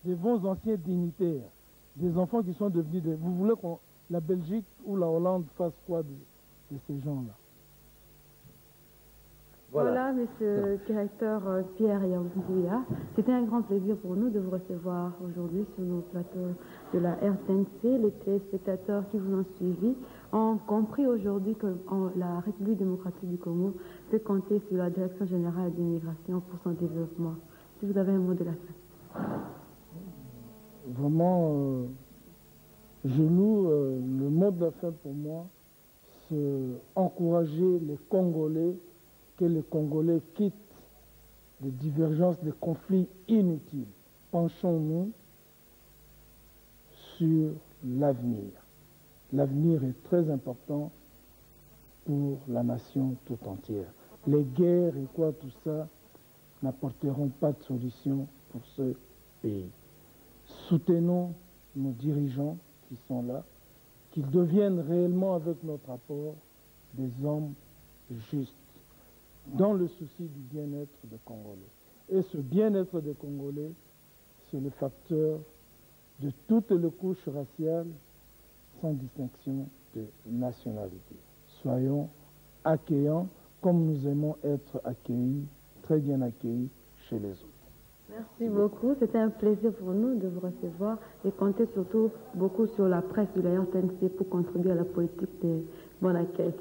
de vos anciens dignitaires, des enfants qui sont devenus des... Vous voulez que la Belgique ou la Hollande fasse quoi de ces gens-là? Voilà, monsieur le directeur Pierre Yambouya. C'était un grand plaisir pour nous de vous recevoir aujourd'hui sur nos plateaux de la RTNC. Les téléspectateurs qui vous ont suivi ont compris aujourd'hui que la République démocratique du Congo peut compter sur la Direction générale de l'immigration pour son développement. Si vous avez un mot de la fin. Vraiment, je loue le mot de la fin pour moi, c'est encourager les Congolais, que les Congolais quittent des divergences, des conflits inutiles. Penchons-nous sur l'avenir. L'avenir est très important pour la nation tout entière. Les guerres et quoi, tout ça, n'apporteront pas de solution pour ce pays. Soutenons nos dirigeants qui sont là qu'ils deviennent réellement, avec notre apport, des hommes justes, dans le souci du bien-être des Congolais. Et ce bien-être des Congolais, c'est le facteur de toutes les couches raciales, sans distinction de nationalité. Soyons accueillants comme nous aimons être accueillis, très bien accueillis chez les autres. Merci beaucoup. C'était un plaisir pour nous de vous recevoir et compter surtout beaucoup sur la presse de la RTNC pour contribuer à la politique de bon accueil.